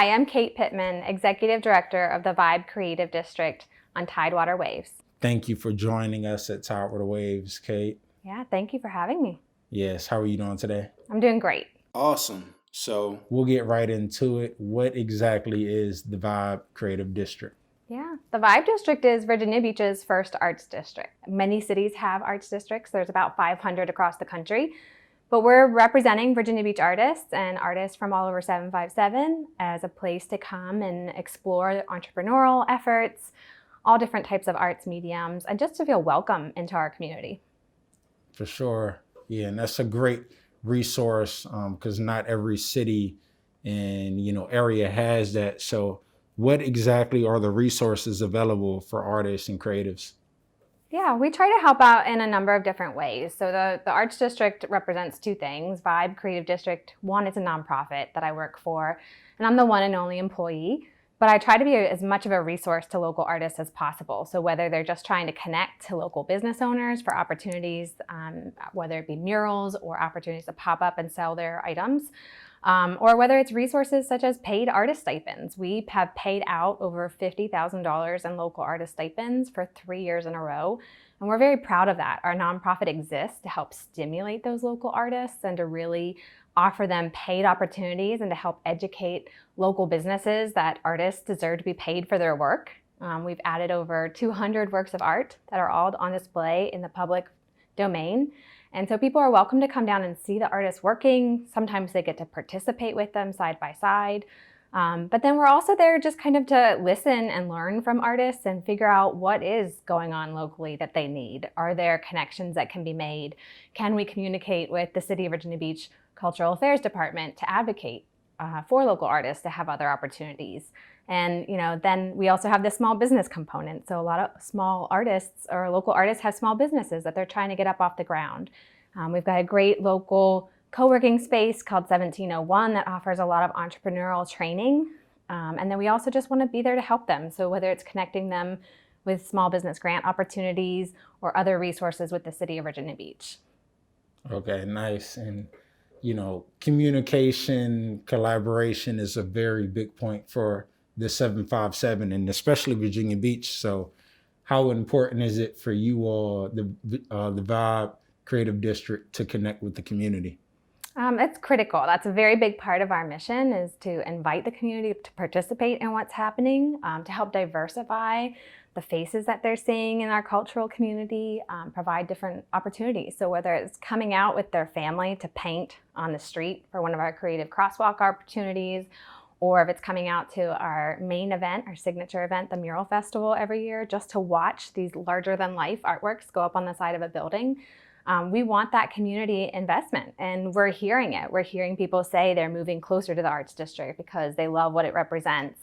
Hi, I'm Kate Pittman, Executive Director of the ViBe Creative District on Tidewater Waves. Thank you for joining us at Tidewater Waves, Kate. Yeah, thank you for having me. Yes, how are you doing today? I'm doing great. Awesome. So we'll get right into it. What exactly is the ViBe Creative District? Yeah, the ViBe District is Virginia Beach's first arts district. Many cities have arts districts. There's about 500 across the country. But we're representing Virginia Beach artists and artists from all over 757 as a place to come and explore entrepreneurial efforts, all different types of arts mediums, and just to feel welcome into our community. For sure. Yeah, and that's a great resource because not every city and area has that. So what exactly are the resources available for artists and creatives? Yeah, we try to help out in a number of different ways. So the Arts District represents two things. ViBe Creative District, one, it's a nonprofit that I work for, and I'm the one and only employee. But I try to be as much of a resource to local artists as possible. So whether they're just trying to connect to local business owners for opportunities, whether it be murals or opportunities to pop up and sell their items, or whether it's resources such as paid artist stipends. We have paid out over $50,000 in local artist stipends for 3 years in a row. And we're very proud of that. Our nonprofit exists to help stimulate those local artists and to really offer them paid opportunities and to help educate local businesses that artists deserve to be paid for their work. We've added over 200 works of art that are all on display in the public domain. And so people are welcome to come down and see the artists working. Sometimes they get to participate with them side by side. But then we're also there just kind of to listen and learn from artists and figure out what is going on locally that they need. Are there connections that can be made? Can we communicate with the City of Virginia Beach Cultural Affairs Department to advocate for local artists to have other opportunities? And then we also have the small business component. So a lot of small artists or local artists have small businesses that they're trying to get up off the ground. We've got a great local co-working space called 1701 that offers a lot of entrepreneurial training. And then we also just want to be there to help them. So whether it's connecting them with small business grant opportunities or other resources with the City of Virginia Beach. Okay, nice. And communication, collaboration is a very big point for the 757 and especially Virginia Beach. So how important is it for you all, the ViBe Creative District, to connect with the community? It's critical. That's a very big part of our mission, is to invite the community to participate in what's happening, to help diversify the faces that they're seeing in our cultural community, provide different opportunities. So whether it's coming out with their family to paint on the street for one of our creative crosswalk opportunities, or if it's coming out to our main event, our signature event, the Mural Festival every year, just to watch these larger than life artworks go up on the side of a building. We want that community investment, and we're hearing it. We're hearing people say they're moving closer to the Arts District because they love what it represents.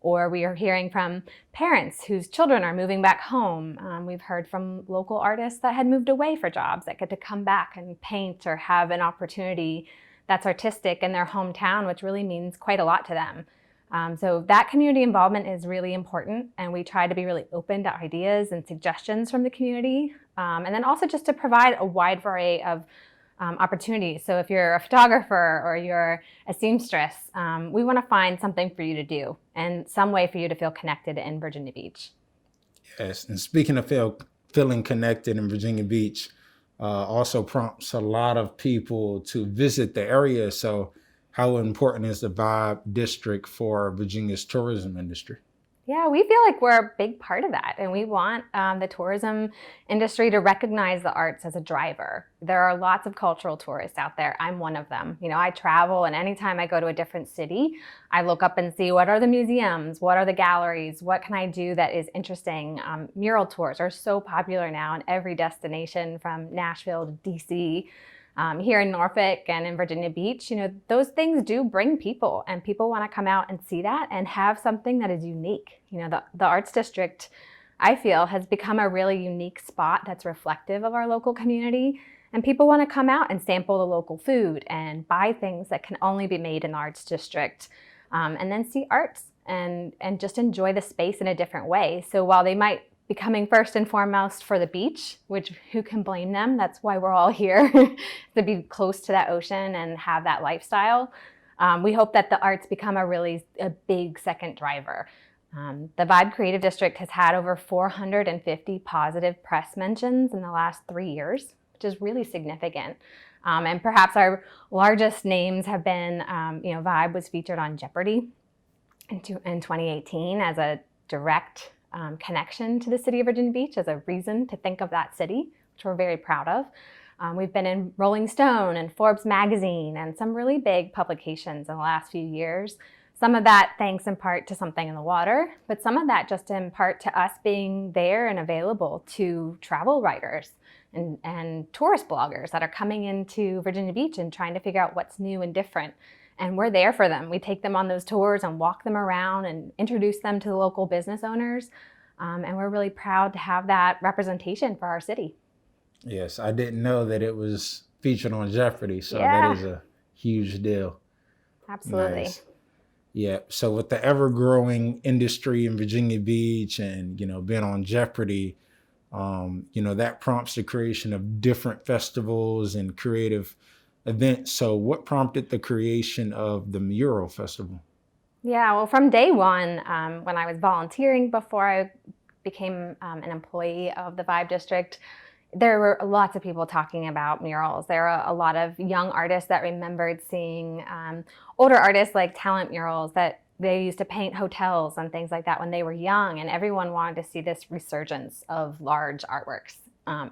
Or we are hearing from parents whose children are moving back home. We've heard from local artists that had moved away for jobs that get to come back and paint or have an opportunity that's artistic in their hometown, which really means quite a lot to them. So that community involvement is really important, and we try to be really open to ideas and suggestions from the community. And then also just to provide a wide variety of opportunities. So if you're a photographer or you're a seamstress, we want to find something for you to do and some way for you to feel connected in Virginia Beach. Yes, and speaking of feeling connected in Virginia Beach, also prompts a lot of people to visit the area. So how important is the ViBe District for Virginia's tourism industry? Yeah, we feel like we're a big part of that, and we want the tourism industry to recognize the arts as a driver. There are lots of cultural tourists out there. I'm one of them. I travel, and anytime I go to a different city, I look up and see what are the museums, what are the galleries, what can I do that is interesting. Mural tours are so popular now in every destination from Nashville to DC. Here in Norfolk and in Virginia Beach, those things do bring people, and people want to come out and see that and have something that is unique. The Arts District, I feel, has become a really unique spot that's reflective of our local community, and people want to come out and sample the local food and buy things that can only be made in the Arts District, and then see arts and just enjoy the space in a different way. So while they might becoming first and foremost for the beach, which who can blame them? That's why we're all here, to be close to that ocean and have that lifestyle. We hope that the arts become a big second driver. The ViBe Creative District has had over 450 positive press mentions in the last 3 years, which is really significant. And perhaps our largest names have been, ViBe was featured on Jeopardy in 2018 as a direct connection to the city of Virginia Beach, as a reason to think of that city, which we're very proud of. We've been in Rolling Stone and Forbes magazine and some really big publications in the last few years. Some of that thanks in part to something in the water, but some of that just in part to us being there and available to travel writers and tourist bloggers that are coming into Virginia Beach and trying to figure out what's new and different. And we're there for them. We take them on those tours and walk them around and introduce them to the local business owners. And we're really proud to have that representation for our city. Yes, I didn't know that it was featured on Jeopardy, so Yeah. that is a huge deal. Absolutely. Nice. Yeah. So with the ever-growing industry in Virginia Beach and, being on Jeopardy, that prompts the creation of different festivals and creative events. So what prompted the creation of the Mural Festival? Yeah, well, from day one, when I was volunteering before I became an employee of the ViBe District, there were lots of people talking about murals. There are a lot of young artists that remembered seeing older artists like talent murals that they used to paint hotels and things like that when they were young, and everyone wanted to see this resurgence of large artworks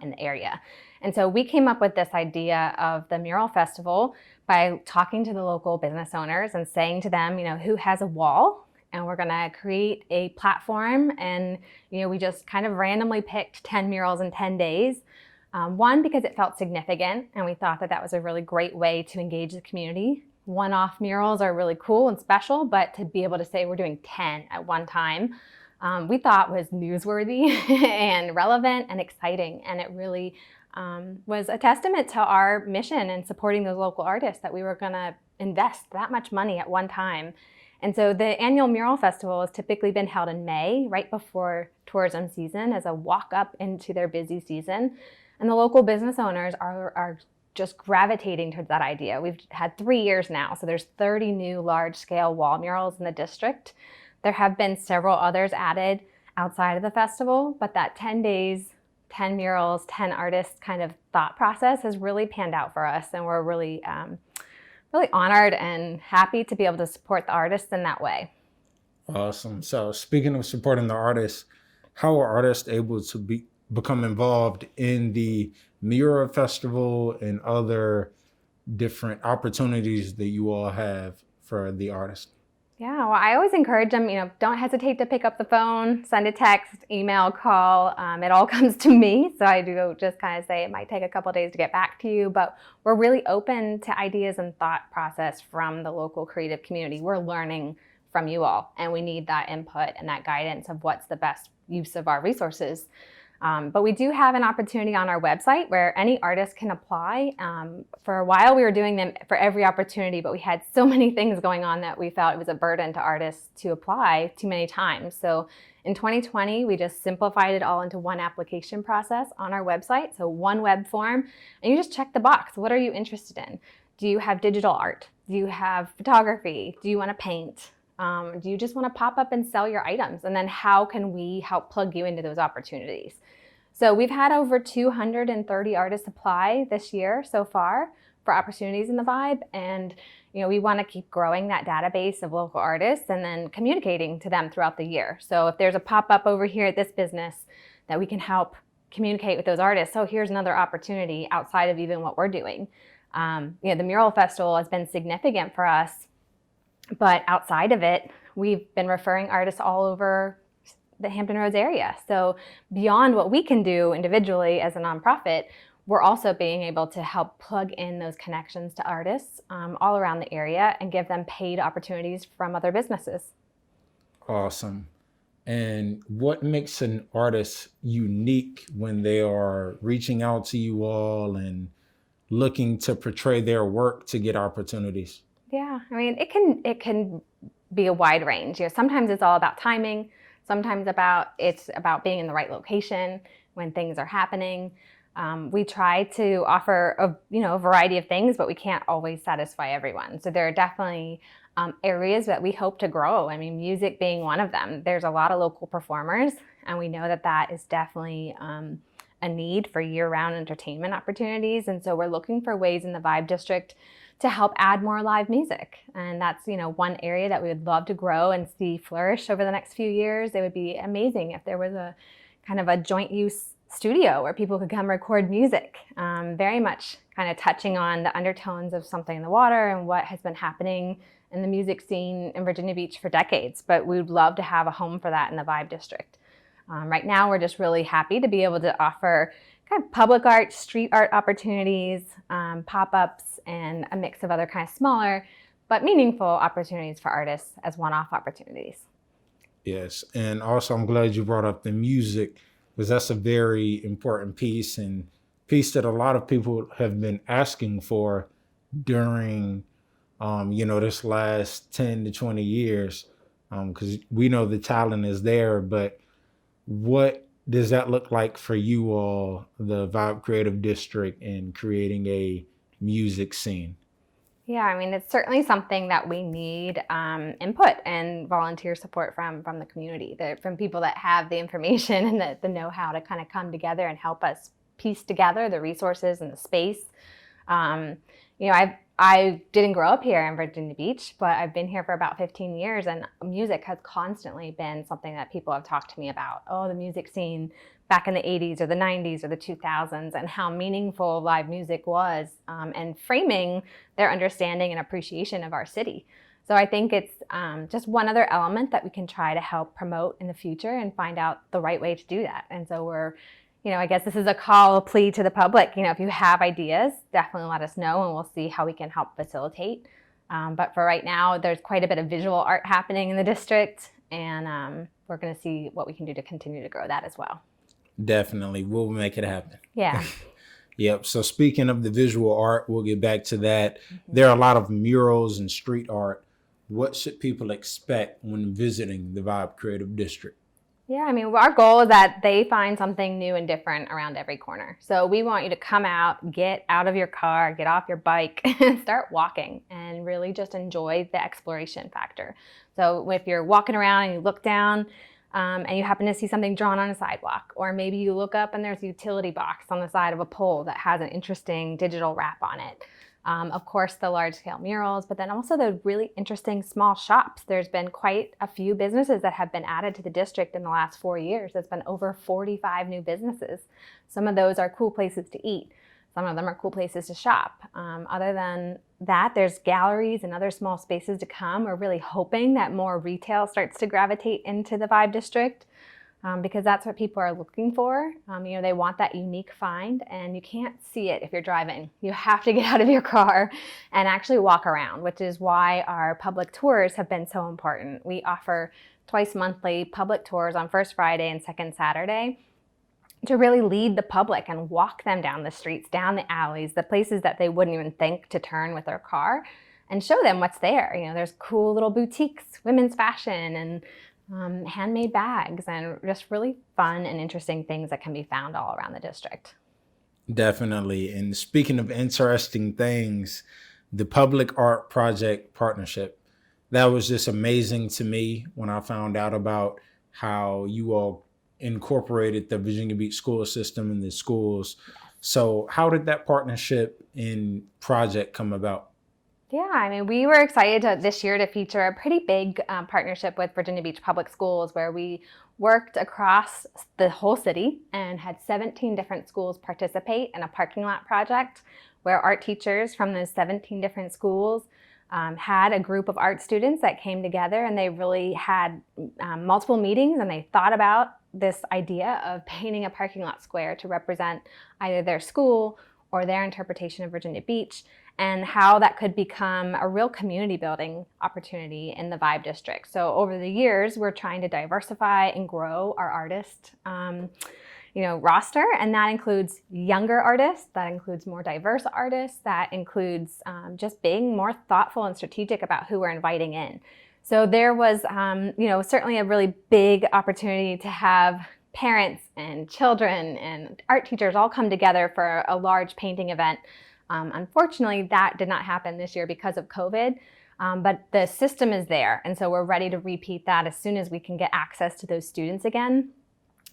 in the area. And so we came up with this idea of the Mural Festival by talking to the local business owners and saying to them, who has a wall? And we're gonna create a platform. And, we just kind of randomly picked 10 murals in 10 days. One, because it felt significant, and we thought that that was a really great way to engage the community. One-off murals are really cool and special, but to be able to say we're doing 10 at one time, we thought was newsworthy and relevant and exciting. And it really was a testament to our mission in supporting those local artists that we were gonna invest that much money at one time. And so the annual Mural Festival has typically been held in May, right before tourism season, as a walk up into their busy season. And the local business owners are just gravitating towards that idea. We've had 3 years now, so there's 30 new large-scale wall murals in the district. There have been several others added outside of the festival, but that 10 days, 10 murals, 10 artists kind of thought process has really panned out for us, and we're really honored and happy to be able to support the artists in that way. Awesome. So speaking of supporting the artists, how are artists able to become involved in the Mural Festival and other different opportunities that you all have for the artists? Yeah, well, I always encourage them, don't hesitate to pick up the phone, send a text, email, call. It all comes to me. So I do just kind of say it might take a couple of days to get back to you, but we're really open to ideas and thought process from the local creative community. We're learning from you all, and we need that input and that guidance of what's the best use of our resources. But we do have an opportunity on our website where any artist can apply. For a while, we were doing them for every opportunity, but we had so many things going on that we felt it was a burden to artists to apply too many times. So in 2020, we just simplified it all into one application process on our website. So one web form, and you just check the box. What are you interested in? Do you have digital art? Do you have photography? Do you want to paint? Do you just want to pop up and sell your items? And then how can we help plug you into those opportunities? So we've had over 230 artists apply this year so far for opportunities in the ViBe. And we want to keep growing that database of local artists and then communicating to them throughout the year. So if there's a pop-up over here at this business that we can help communicate with those artists, so here's another opportunity outside of even what we're doing. The Mural Festival has been significant for us. But outside of it, we've been referring artists all over the Hampton Roads area. So beyond what we can do individually as a nonprofit, we're also being able to help plug in those connections to artists all around the area and give them paid opportunities from other businesses. Awesome. And what makes an artist unique when they are reaching out to you all and looking to portray their work to get opportunities? Yeah, I mean, it can be a wide range. Sometimes it's all about timing. Sometimes it's about being in the right location when things are happening. We try to offer a variety of things, but we can't always satisfy everyone. So there are definitely areas that we hope to grow. I mean, music being one of them. There's a lot of local performers, and we know that that is definitely a need for year-round entertainment opportunities. And so we're looking for ways in the ViBe district to help add more live music. And that's, one area that we would love to grow and see flourish over the next few years. It would be amazing if there was a kind of a joint use studio where people could come record music, very much kind of touching on the undertones of Something in the Water and what has been happening in the music scene in Virginia Beach for decades. But we would love to have a home for that in the ViBe district. Right now, we're just really happy to be able to offer kind of public art, street art opportunities, pop-ups, and a mix of other kind of smaller but meaningful opportunities for artists as one-off opportunities. Yes, and also I'm glad you brought up the music, because that's a very important piece, and piece that a lot of people have been asking for during, this last 10 to 20 years, because we know the talent is there, but what does that look like for you all, the ViBe Creative District, in creating a music scene? Yeah, I mean, it's certainly something that we need input and volunteer support from the community, from people that have the information and the know-how to kind of come together and help us piece together the resources and the space. I didn't grow up here in Virginia Beach, but I've been here for about 15 years, and music has constantly been something that people have talked to me about. Oh, the music scene back in the 80s or the 90s or the 2000s, and how meaningful live music was, and framing their understanding and appreciation of our city. So I think it's just one other element that we can try to help promote in the future and find out the right way to do that. And so I guess this is a call, a plea to the public. If you have ideas, definitely let us know, and we'll see how we can help facilitate. But for right now, there's quite a bit of visual art happening in the district, and we're going to see what we can do to continue to grow that as well. Definitely, we'll make it happen. Yeah. Yep. So speaking of the visual art, we'll get back to that. There are a lot of murals and street art. What should people expect when visiting the ViBe Creative District? Yeah, I mean, our goal is that they find something new and different around every corner. So we want you to come out, get out of your car, get off your bike, and start walking, and really just enjoy the exploration factor. So if you're walking around and you look down and you happen to see something drawn on a sidewalk, or maybe you look up and there's a utility box on the side of a pole that has an interesting digital wrap on it. Of course, the large-scale murals, but then also the really interesting small shops. There's been quite a few businesses that have been added to the district in the last 4 years. There's been over 45 new businesses. Some of those are cool places to eat. Some of them are cool places to shop. Other than that, there's galleries and other small spaces to come. We're really hoping that more retail starts to gravitate into the ViBe district. Because that's what people are looking for. They want that unique find, and you can't see it if you're driving. You have to get out of your car and actually walk around, which is why our public tours have been so important. We offer twice monthly public tours on first Friday and second Saturday to really lead the public and walk them down the streets, down the alleys, the places that they wouldn't even think to turn with their car, and show them what's there. There's cool little boutiques, women's fashion, and handmade bags, and just really fun and interesting things that can be found all around the district. Definitely. And speaking of interesting things, the Public Art Project Partnership, that was just amazing to me when I found out about how you all incorporated the Virginia Beach school system in the schools. So how did that partnership and project come about? Yeah, I mean, we were excited this year to feature a pretty big partnership with Virginia Beach Public Schools, where we worked across the whole city and had 17 different schools participate in a parking lot project where art teachers from those 17 different schools had a group of art students that came together, and they really had multiple meetings, and they thought about this idea of painting a parking lot square to represent either their school or their interpretation of Virginia Beach, and how that could become a real community building opportunity in the ViBe district. So over the years, we're trying to diversify and grow our artist roster, and that includes younger artists, that includes more diverse artists, that includes just being more thoughtful and strategic about who we're inviting in. So there was, certainly a really big opportunity to have parents and children and art teachers all come together for a large painting event. Unfortunately, that did not happen this year because of COVID, but the system is there. And so we're ready to repeat that as soon as we can get access to those students again.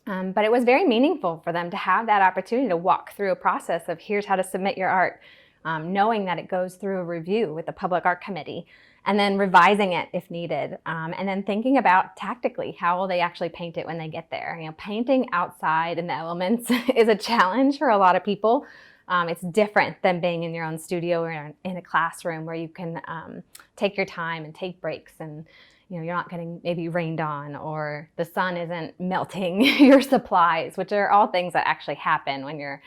But it was very meaningful for them to have that opportunity to walk through a process of here's how to submit your art, knowing that it goes through a review with the Public Art Committee, and then revising it if needed, and then thinking about tactically how will they actually paint it when they get there. Painting outside in the elements is a challenge for a lot of people. It's different than being in your own studio or in a classroom where you can take your time and take breaks, and you're not getting maybe rained on, or the sun isn't melting your supplies, which are all things that actually happen when you're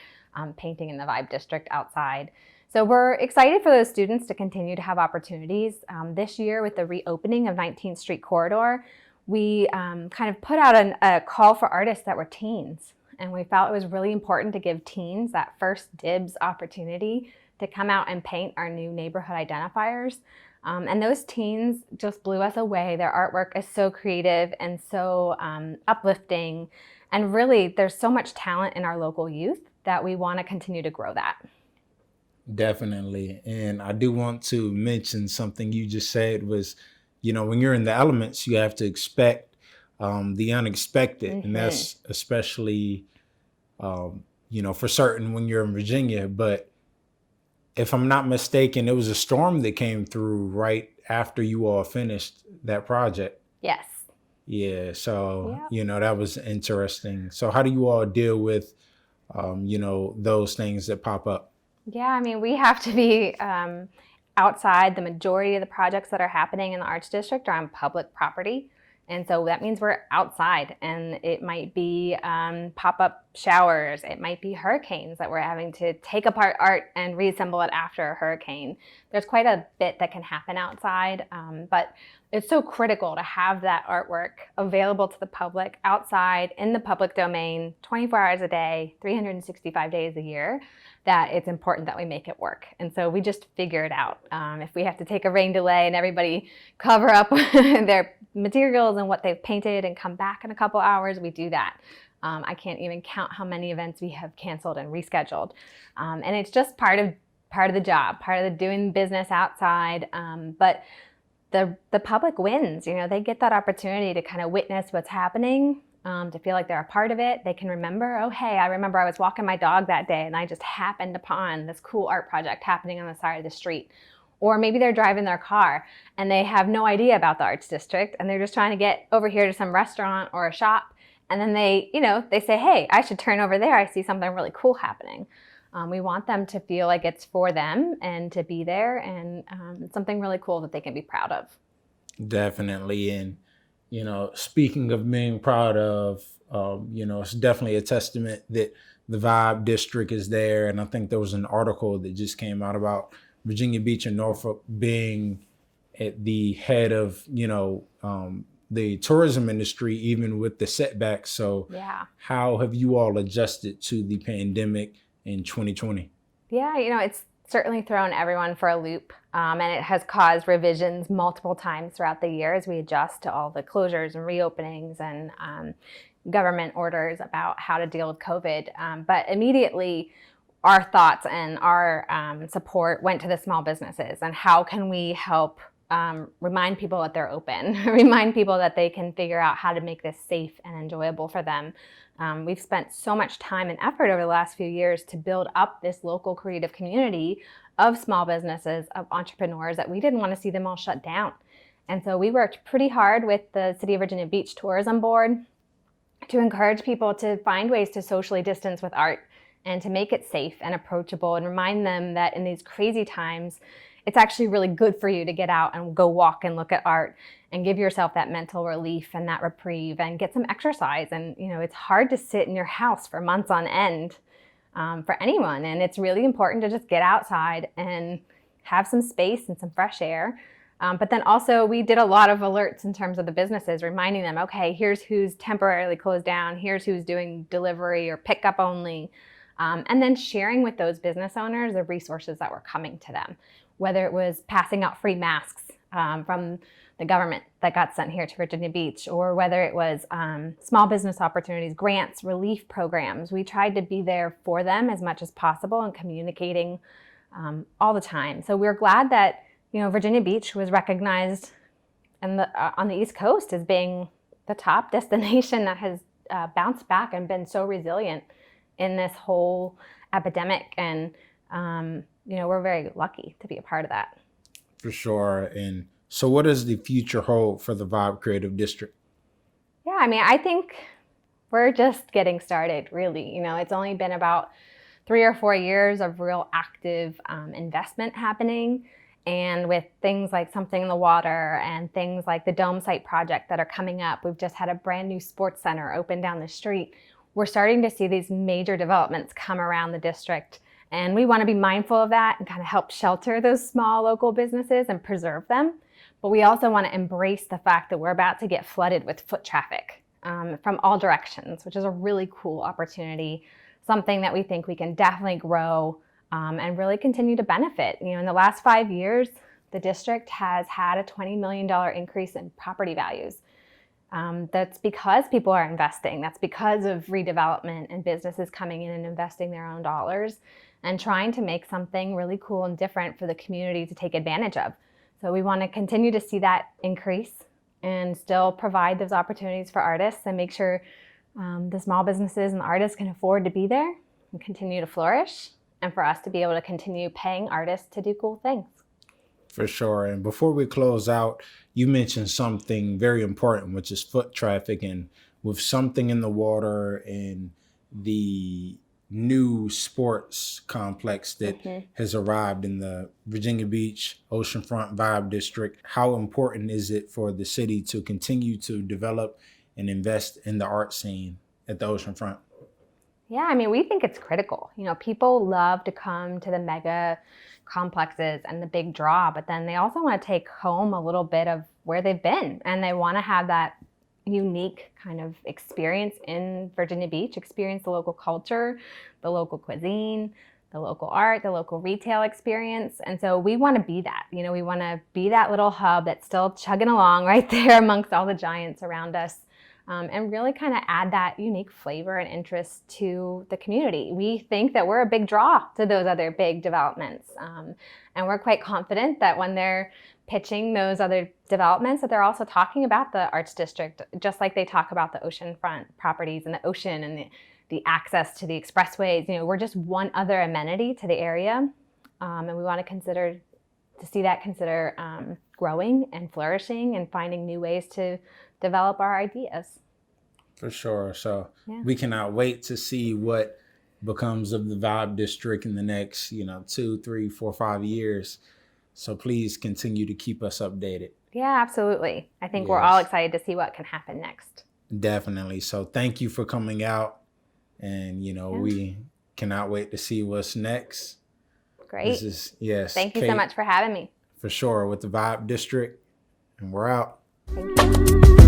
painting in the ViBe district outside. So we're excited for those students to continue to have opportunities. This year, with the reopening of 19th Street Corridor, we kind of put out a call for artists that were teens. And we felt it was really important to give teens that first dibs opportunity to come out and paint our new neighborhood identifiers. And those teens just blew us away. Their artwork is so creative and so uplifting. And really, there's so much talent in our local youth that we want to continue to grow that. Definitely. And I do want to mention something you just said was, when you're in the elements, you have to expect the unexpected. Mm-hmm. And that's especially, for certain when you're in Virginia. But if I'm not mistaken, it was a storm that came through right after you all finished that project. Yes. Yeah. So, that was interesting. So how do you all deal with, those things that pop up? Yeah, we have to be outside. The majority of the projects that are happening in the Arts District are on public property. And so that means we're outside, and it might be pop-up showers. It might be hurricanes that we're having to take apart art and reassemble it after a hurricane. There's quite a bit that can happen outside, but it's so critical to have that artwork available to the public outside in the public domain 24 hours a day, 365 days a year, that it's important that we make it work. And so we just figure it out. If we have to take a rain delay and everybody cover up their materials and what they've painted and come back in a couple hours, we do that. I can't even count how many events we have canceled and rescheduled. And it's just part of the job, part of the doing business outside. But the public wins. They get that opportunity to kind of witness what's happening, to feel like they're a part of it. They can remember, oh, hey, I remember I was walking my dog that day and I just happened upon this cool art project happening on the side of the street. Or maybe they're driving their car and they have no idea about the Arts District and they're just trying to get over here to some restaurant or a shop. And then they say, hey, I should turn over there. I see something really cool happening. We want them to feel like it's for them and to be there, and something really cool that they can be proud of. Definitely. And, speaking of being proud of, it's definitely a testament that the ViBe district is there. And I think there was an article that just came out about Virginia Beach and Norfolk being at the head of, the tourism industry, even with the setbacks. So how have you all adjusted to the pandemic in 2020? Yeah, it's certainly thrown everyone for a loop, and it has caused revisions multiple times throughout the year as we adjust to all the closures and reopenings and government orders about how to deal with COVID. But immediately, our thoughts and our support went to the small businesses and how can we help remind people that they're open, remind people that they can figure out how to make this safe and enjoyable for them. We've spent so much time and effort over the last few years to build up this local creative community of small businesses, of entrepreneurs, that we didn't want to see them all shut down. And so we worked pretty hard with the City of Virginia Beach Tourism Board to encourage people to find ways to socially distance with art and to make it safe and approachable, and remind them that in these crazy times, it's actually really good for you to get out and go walk and look at art and give yourself that mental relief and that reprieve and get some exercise. And, it's hard to sit in your house for months on end for anyone. And it's really important to just get outside and have some space and some fresh air. But then also we did a lot of alerts in terms of the businesses, reminding them, okay, here's who's temporarily closed down. Here's who's doing delivery or pickup only. And then sharing with those business owners the resources that were coming to them, whether it was passing out free masks from the government that got sent here to Virginia Beach, or whether it was small business opportunities, grants, relief programs. We tried to be there for them as much as possible and communicating all the time. So we're glad that, Virginia Beach was recognized on the East Coast as being the top destination that has bounced back and been so resilient in this whole epidemic. And, we're very lucky to be a part of that. For sure. And so what does the future hold for the ViBe Creative District? Yeah, I think we're just getting started, really. It's only been about 3 or 4 years of real active investment happening. And with things like Something in the Water and things like the Dome Site project that are coming up, we've just had a brand new sports center open down the street. We're starting to see these major developments come around the district. And we want to be mindful of that and kind of help shelter those small local businesses and preserve them. But we also want to embrace the fact that we're about to get flooded with foot traffic from all directions, which is a really cool opportunity, something that we think we can definitely grow and really continue to benefit. In the last 5 years, the district has had a $20 million increase in property values. That's because people are investing. That's because of redevelopment and businesses coming in and investing their own dollars and trying to make something really cool and different for the community to take advantage of. So we want to continue to see that increase and still provide those opportunities for artists and make sure the small businesses and the artists can afford to be there and continue to flourish, and for us to be able to continue paying artists to do cool things. For sure. And before we close out, you mentioned something very important, which is foot traffic. And with Something in the Water and the new sports complex that has arrived in the Virginia Beach Oceanfront ViBe District, how important is it for the city to continue to develop and invest in the art scene at the Oceanfront? Yeah, we think it's critical. People love to come to the mega complexes and the big draw, but then they also want to take home a little bit of where they've been, and they want to have that unique kind of experience in Virginia Beach, experience the local culture, the local cuisine, the local art, the local retail experience. And so we want to be that. We want to be that little hub that's still chugging along right there amongst all the giants around us. And really kind of add that unique flavor and interest to the community. We think that we're a big draw to those other big developments. And we're quite confident that when they're pitching those other developments, that they're also talking about the Arts District, just like they talk about the oceanfront properties and the ocean and the access to the expressways. We're just one other amenity to the area. And we want to consider growing and flourishing and finding new ways to develop our ideas. For sure. So we cannot wait to see what becomes of the ViBe District in the next, 2, 3, 4, 5 years. So please continue to keep us updated. Yeah, absolutely. I think we're all excited to see what can happen next. Definitely. So thank you for coming out. And, we cannot wait to see what's next. Great. Thank you so much for having me. For sure. With the ViBe District. And we're out. Thank you.